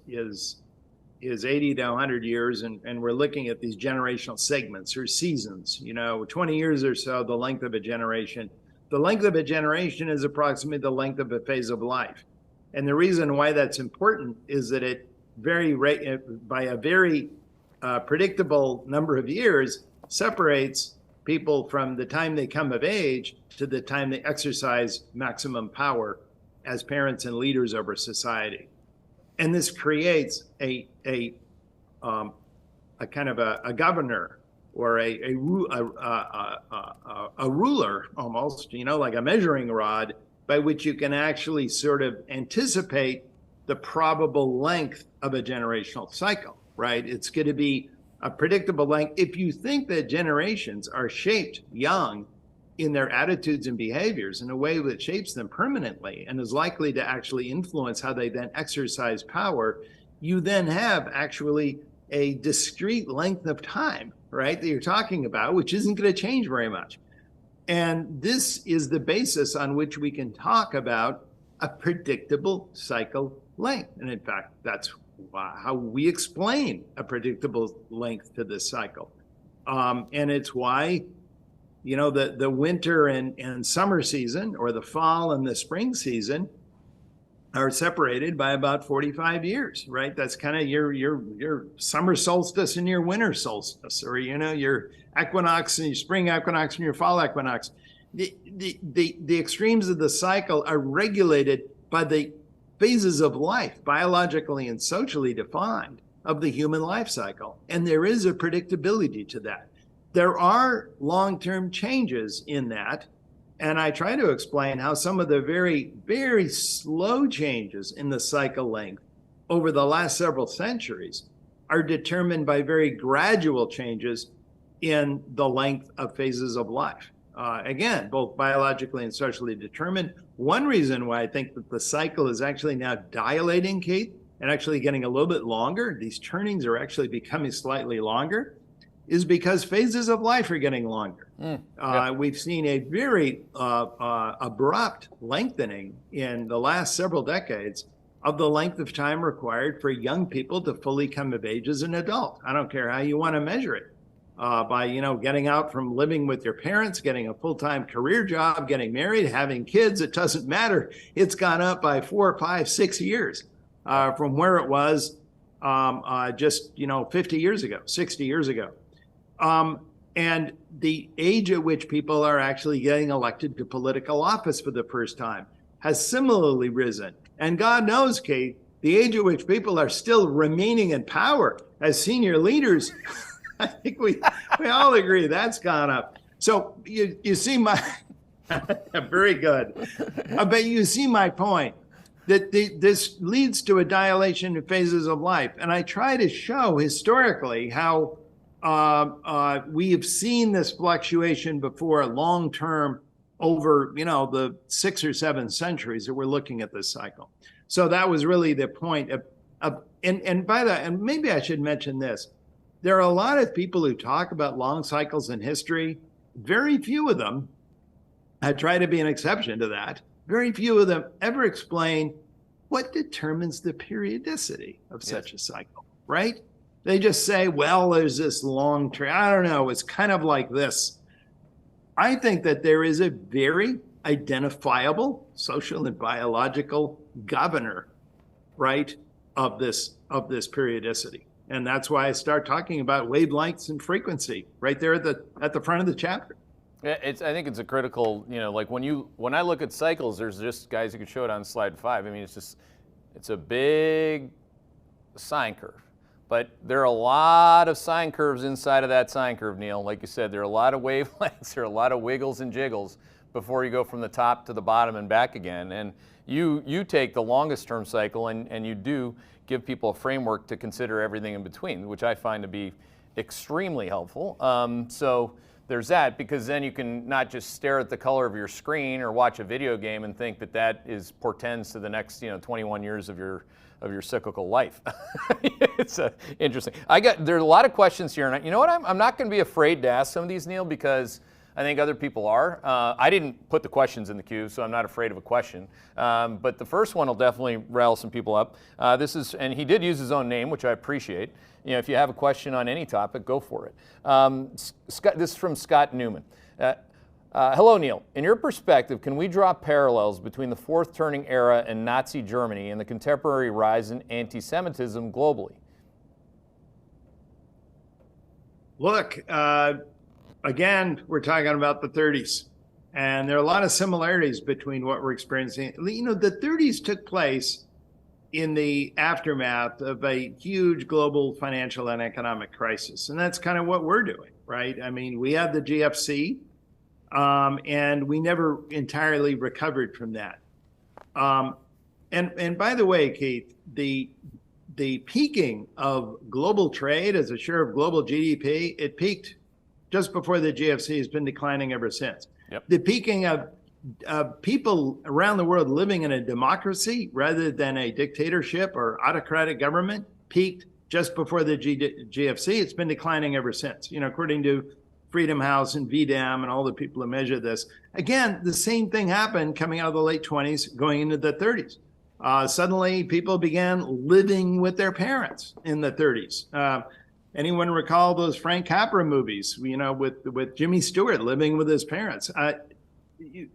80 to 100 years, and we're looking at these generational segments or seasons, 20 years or so, the length of a generation. The length of a generation is approximately the length of a phase of life. And the reason why that's important is that it by a very predictable number of years separates people from the time they come of age to the time they exercise maximum power as parents and leaders over society. And this creates a kind of a governor or a ruler almost, like a measuring rod by which you can actually sort of anticipate the probable length of a generational cycle, right? It's going to be a predictable length. If you think that generations are shaped young in their attitudes and behaviors in a way that shapes them permanently and is likely to actually influence how they then exercise power, you then have actually a discrete length of time, right, that you're talking about, which isn't going to change very much. And this is the basis on which we can talk about a predictable cycle length. And in fact, that's how we explain a predictable length to this cycle. And it's why, the winter and summer season, or the fall and the spring season, are separated by about 45 years, right? That's kind of your summer solstice and your winter solstice, or your equinox and your spring equinox and your fall equinox. The extremes of the cycle are regulated by the phases of life, biologically and socially defined, of the human life cycle. And there is a predictability to that. There are long-term changes in that. And I try to explain how some of the very, very slow changes in the cycle length over the last several centuries are determined by very gradual changes in the length of phases of life. Again, both biologically and socially determined. One reason why I think that the cycle is actually now dilating, Keith, and actually getting a little bit longer, these turnings are actually becoming slightly longer, is because phases of life are getting longer. We've seen a very abrupt lengthening in the last several decades of the length of time required for young people to fully come of age as an adult. I don't care how you want to measure it. By getting out from living with your parents, getting a full-time career job, getting married, having kids, it doesn't matter. It's gone up by 4, 5, 6 years from where it was just 50 years ago, 60 years ago. And the age at which people are actually getting elected to political office for the first time has similarly risen. And God knows, Kate, the age at which people are still remaining in power as senior leaders, I think we all agree that's gone up. So you see my, very good. But you see my point, that this leads to a dilation in phases of life. And I try to show historically how we have seen this fluctuation before long-term over, the 6 or 7 centuries that we're looking at this cycle. So that was really the point and maybe I should mention this. There are a lot of people who talk about long cycles in history. Very few of them, I try to be an exception to that, very few of them ever explain what determines the periodicity of such a cycle, right? They just say, well, there's this long trend. I don't know. It's kind of like this. I think that there is a very identifiable social and biological governor, right, of this periodicity. And that's why I start talking about wavelengths and frequency right there at the front of the chapter. Yeah, I think it's a critical, like when I look at cycles, there's just, guys, you could show it on slide 5. I mean, it's a big sine curve. But there are a lot of sine curves inside of that sine curve, Neil. Like you said, there are a lot of wavelengths, there are a lot of wiggles and jiggles before you go from the top to the bottom and back again. And you take the longest term cycle and you do give people a framework to consider everything in between, which I find to be extremely helpful. So there's that, because then you can not just stare at the color of your screen or watch a video game and think that portends to the next 21 years of your cyclical life. It's interesting. There are a lot of questions here, and you know what? I'm not going to be afraid to ask some of these, Neil, because I think other people are. I didn't put the questions in the queue, so I'm not afraid of a question. But the first one will definitely rile some people up. And he did use his own name, which I appreciate. If you have a question on any topic, go for it. This is from Scott Newman. Hello, Neil. In your perspective, can we draw parallels between the fourth turning era in Nazi Germany and the contemporary rise in anti-Semitism globally? Look, again, we're talking about the 30s, and there are a lot of similarities between what we're experiencing. The 30s took place in the aftermath of a huge global financial and economic crisis, and that's kind of what we're doing, right? I mean, we had the GFC, and we never entirely recovered from that. And by the way, Keith, the peaking of global trade as a share of global GDP, it peaked just before the GFC, has been declining ever since. Yep. The peaking of people around the world living in a democracy rather than a dictatorship or autocratic government peaked just before the GFC. It's been declining ever since, according to Freedom House and VDAM and all the people who measure this. Again, the same thing happened coming out of the late 20s, going into the 30s. Suddenly, people began living with their parents in the 30s. Anyone recall those Frank Capra movies, with Jimmy Stewart living with his parents?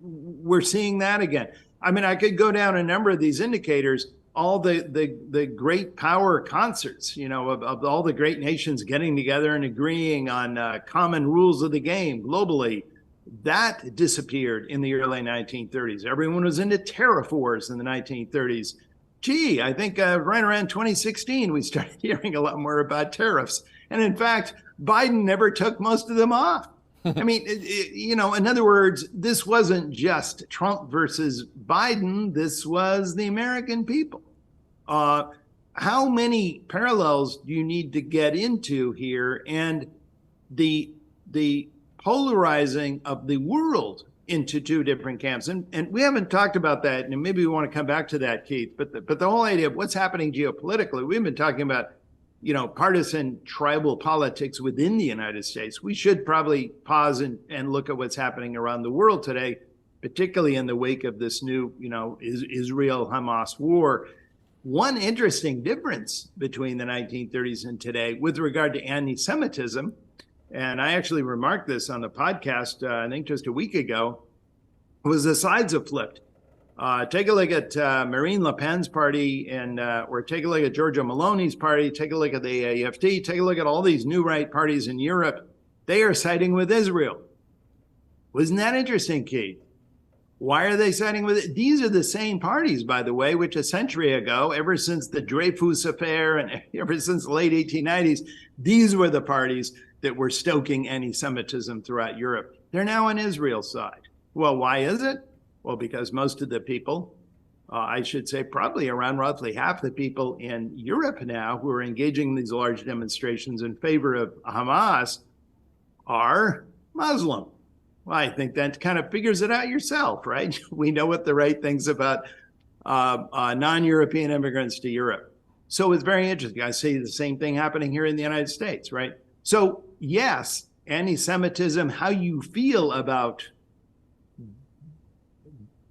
We're seeing that again. I mean, I could go down a number of these indicators, all the great power concerts, of all the great nations getting together and agreeing on common rules of the game globally. That disappeared in the early 1930s. Everyone was into tariff wars in the 1930s. Gee, I think right around 2016, we started hearing a lot more about tariffs. And in fact, Biden never took most of them off. I mean, in other words, this wasn't just Trump versus Biden. This was the American people. How many parallels do you need to get into here? And the polarizing of the world into two different camps. And we haven't talked about that, and maybe we want to come back to that, Keith. But the whole idea of what's happening geopolitically, we've been talking about, partisan tribal politics within the United States. We should probably pause and look at what's happening around the world today, particularly in the wake of this new, Israel-Hamas war. One interesting difference between the 1930s and today with regard to anti-Semitism, and I actually remarked this on the podcast, I think just a week ago, was the sides have flipped. Take a look at Marine Le Pen's party, or take a look at Giorgia Meloni's party, take a look at the AfD, take a look at all these new right parties in Europe. They are siding with Israel. Wasn't that interesting, Keith? Why are they siding with it? These are the same parties, by the way, which a century ago, ever since the Dreyfus affair and ever since the late 1890s, these were the parties that were stoking anti-Semitism throughout Europe. They're now on Israel's side. Well, why is it? Well, because most of the people, I should say probably around roughly half the people in Europe now who are engaging in these large demonstrations in favor of Hamas are Muslim. Well, I think that kind of figures it out yourself, right? We know what the right things about non-European immigrants to Europe. So it's very interesting. I see the same thing happening here in the United States, right? So yes, anti-Semitism, how you feel about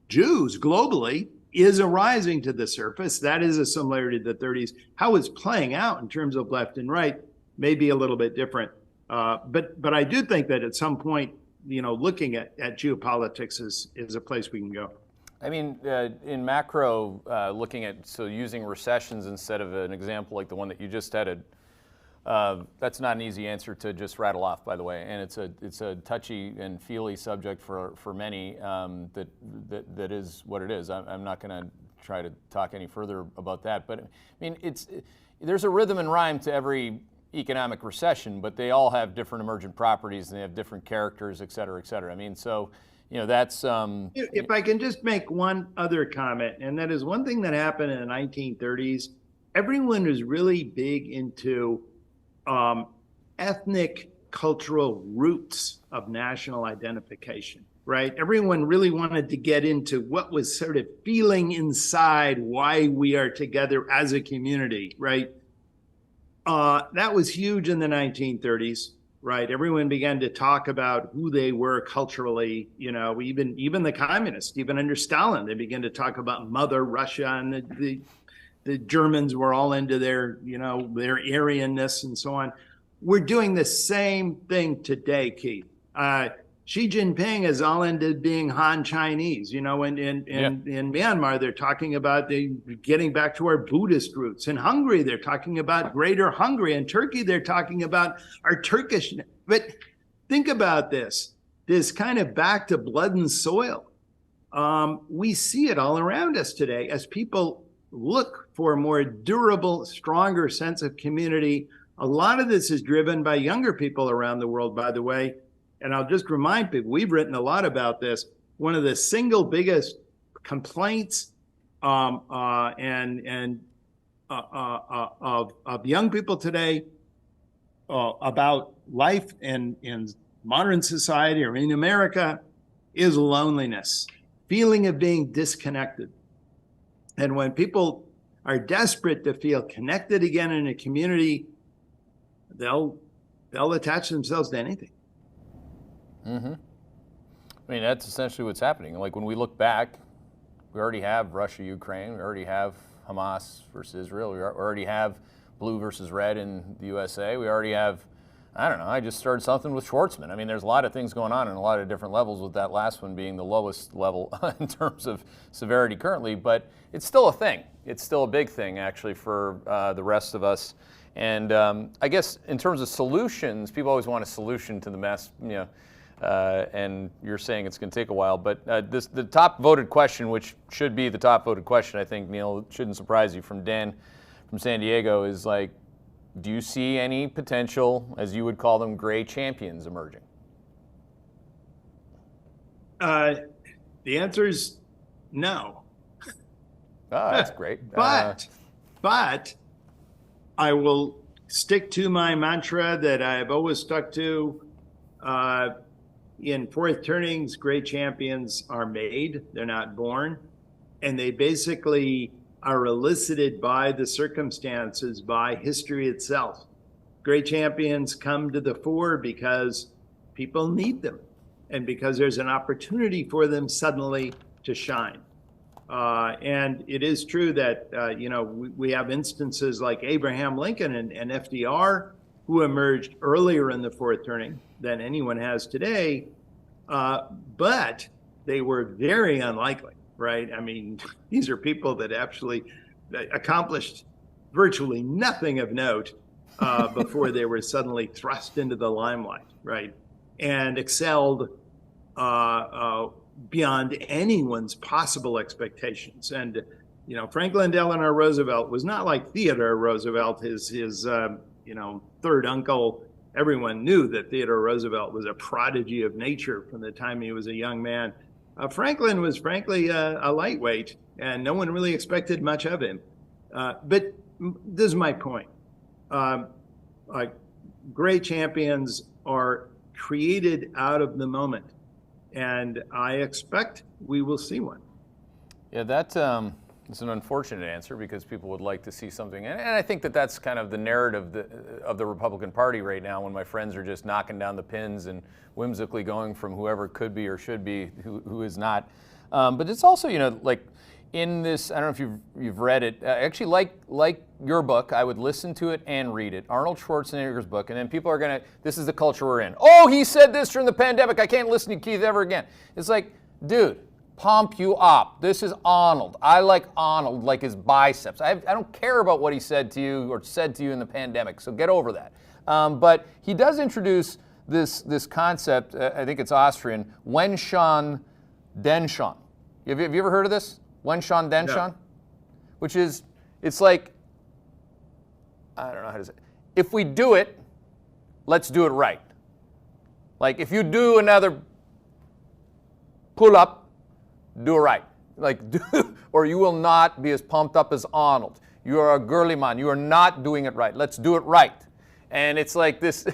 Jews globally is arising to the surface. That is a similarity to the 30s. How it's playing out in terms of left and right may be a little bit different. But I do think that at some point, looking at geopolitics is a place we can go. I mean, in macro, looking at, using recessions instead of an example like the one that you just That's not an easy answer to just rattle off, by the way, and it's a touchy and feely subject for many. That is what it is. I'm not going to try to talk any further about that, but I mean, there's a rhythm and rhyme to every economic recession, but they all have different emergent properties and they have different characters, et cetera, et cetera. I mean, so that's. If I can just make one other comment, and that is one thing that happened in the 1930s. Everyone was really big into ethnic cultural roots of national identification, right? Everyone really wanted to get into what was sort of feeling inside why we are together as a community, right? That was huge in the 1930s, right? Everyone began to talk about who they were culturally, even the communists, even under Stalin, they began to talk about Mother Russia, and the Germans were all into their Aryanness and so on. We're doing the same thing today, Keith. Xi Jinping is all into being Han Chinese. In Myanmar, they're talking about getting back to our Buddhist roots. In Hungary, they're talking about Greater Hungary. In Turkey, they're talking about our Turkish. But think about this kind of back to blood and soil. We see it all around us today as people look for a more durable, stronger sense of community. A lot of this is driven by younger people around the world, by the way. And I'll just remind people, we've written a lot about this. One of the single biggest complaints of young people today about life in modern society or in America is loneliness, feeling of being disconnected. And when people are desperate to feel connected again in a community, they'll attach themselves to anything. Mm-hmm. I mean, that's essentially what's happening. Like when we look back, we already have Russia, Ukraine. We already have Hamas versus Israel. We already have blue versus red in the USA. We already have, I don't know, I just started something with Schwartzman. I mean, there's a lot of things going on in a lot of different levels, with that last one being the lowest level in terms of severity currently, but it's still a thing. It's still a big thing, actually, for the rest of us. And I guess in terms of solutions, people always want a solution to the mess, and you're saying it's going to take a while. But the top voted question, which should be the top voted question, I think, Neil, shouldn't surprise you, from Dan from San Diego, is like, do you see any potential, as you would call them, gray champions emerging? The answer is no. Oh, that's great. But I will stick to my mantra that I've always stuck to. In fourth turnings, great champions are made. They're not born. And they basically are elicited by the circumstances, by history itself. Great champions come to the fore because people need them and because there's an opportunity for them suddenly to shine. And it is true that, we have instances like Abraham Lincoln and FDR, who emerged earlier in the fourth turning than anyone has today, but they were very unlikely, right? I mean, these are people that actually accomplished virtually nothing of note before they were suddenly thrust into the limelight, right? And excelled beyond anyone's possible expectations. And, Franklin Delano Roosevelt was not like Theodore Roosevelt, his third uncle. Everyone knew that Theodore Roosevelt was a prodigy of nature from the time he was a young man. Franklin was frankly a lightweight, and no one really expected much of him. But this is my point. Great champions are created out of the moment, and I expect we will see one. Yeah, that's an unfortunate answer, because people would like to see something, and I think that's kind of the narrative of the Republican Party right now, when my friends are just knocking down the pins and whimsically going from whoever could be or should be who is not. But it's also, like in this, I don't know if you've read it. Actually, like your book, I would listen to it and read it. Arnold Schwarzenegger's book, and then people are gonna, this is the culture we're in. Oh, he said this during the pandemic. I can't listen to Keith ever again. It's like, dude, pump you up. This is Arnold. I like Arnold, like his biceps. I don't care about what he said to you or said to you in the pandemic, so get over that. But he does introduce this concept, I think it's Austrian, wenn schon, denn schon. Have you ever heard of this? Wenn schon, denn schon? No. Which is, it's like, I don't know how to say it. If we do it, let's do it right. Like if you do another pull up, do it right. Like, or you will not be as pumped up as Arnold. You are a girly man. You are not doing it right. Let's do it right. And it's like this,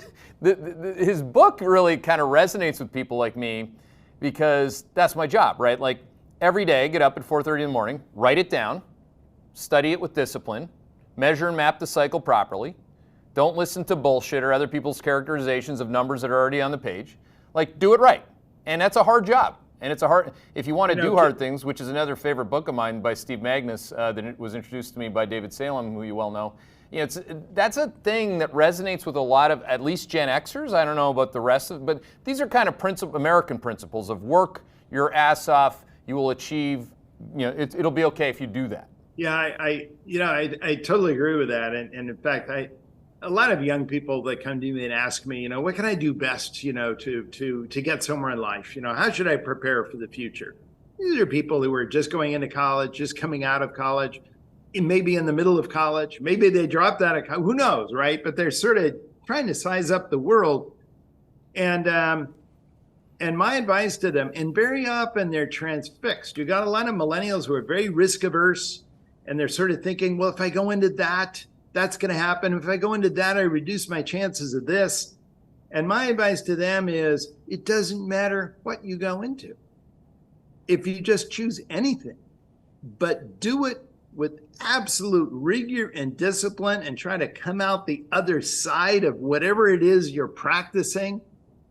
his book really kind of resonates with people like me because that's my job, right? Like every day, get up at 4:30 in the morning, write it down, study it with discipline, measure and map the cycle properly. Don't listen to bullshit or other people's characterizations of numbers that are already on the page. Like, do it right. And that's a hard job. And it's a hard, if you want to do hard things, which is another favorite book of mine by Steve Magnus that was introduced to me by David Salem, who you well know. You know, that's a thing that resonates with a lot of, at least Gen Xers. I don't know about the rest of, but these are kind of American principles of work your ass off. You will achieve, you know, it'll be okay if you do that. Yeah, I totally agree with that. And in fact, a lot of young people that come to me and ask me, you know, what can I do best, you know, to get somewhere in life? You know, how should I prepare for the future? These are people who are just going into college, just coming out of college, maybe in the middle of college. Maybe they dropped out of college. Who knows, right? But they're sort of trying to size up the world. And my advice to them, and very often they're transfixed. You got a lot of millennials who are very risk averse, and they're sort of thinking, well, if I go into that, that's going to happen. If I go into that, I reduce my chances of this. And my advice to them is, it doesn't matter what you go into. If you just choose anything, but do it with absolute rigor and discipline and try to come out the other side of whatever it is you're practicing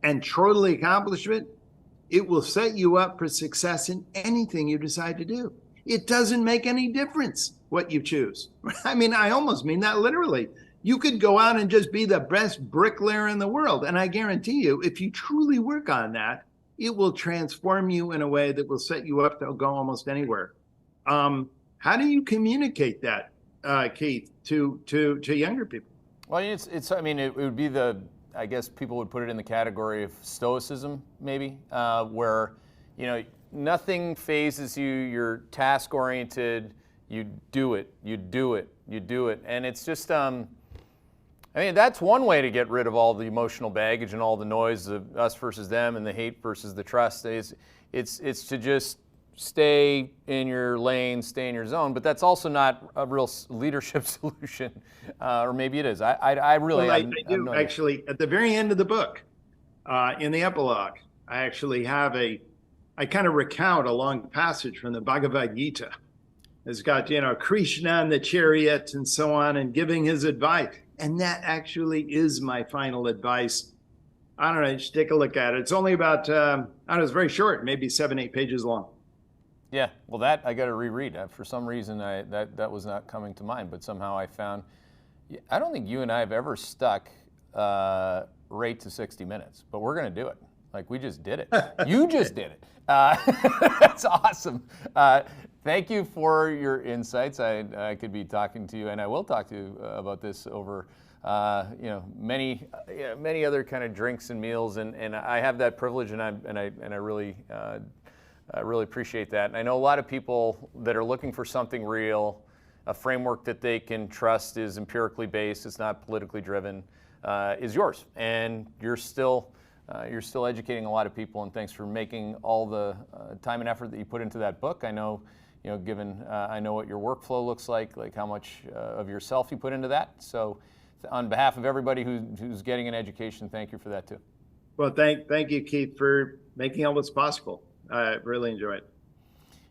and totally accomplish it will set you up for success in anything you decide to do. It doesn't make any difference what you choose. I mean, I almost mean that literally. You could go out and just be the best bricklayer in the world. And I guarantee you, if you truly work on that, it will transform you in a way that will set you up to go almost anywhere. How do you communicate that, Keith, to younger people? Well, I mean, it would be I guess people would put it in the category of stoicism, maybe, where, you know, nothing phases you, you're task oriented, you do it. And it's just, I mean, that's one way to get rid of all the emotional baggage and all the noise of us versus them and the hate versus the trust. It's to just stay in your lane, stay in your zone, but that's also not a real leadership solution, or maybe it is. I really, well, I do no actually, at the very end of the book, in the epilogue, I actually have I kind of recount a long passage from the Bhagavad Gita. It's got, you know, Krishna and the chariot and so on, and giving his advice. And that actually is my final advice. I don't know, just take a look at it. It's only about, I don't know, it's very short, maybe 7-8 pages long. Yeah, well, that I got to reread. For some reason, that was not coming to mind, but somehow I found, I don't think you and I have ever stuck right to 60 minutes, but we're going to do it. Like, we just did it. You just did it. That's awesome. Thank you for your insights. I could be talking to you, and I will talk to you about this over, you know, many other kind of drinks and meals, and I have that privilege, and I really appreciate that. And I know a lot of people that are looking for something real, a framework that they can trust is empirically based, it's not politically driven, is yours, and you're still educating a lot of people. And thanks for making all the time and effort that you put into that book. I know. You know, given I know what your workflow looks like how much of yourself you put into that. So on behalf of everybody who's getting an education, thank you for that too. Well, thank you, Keith, for making all this possible. I really enjoy it.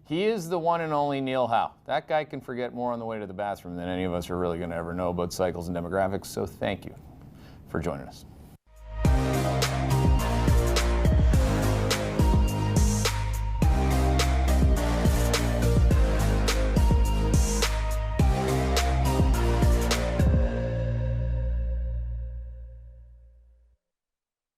He is the one and only Neil Howe. That guy can forget more on the way to the bathroom than any of us are really going to ever know about cycles and demographics. So thank you for joining us.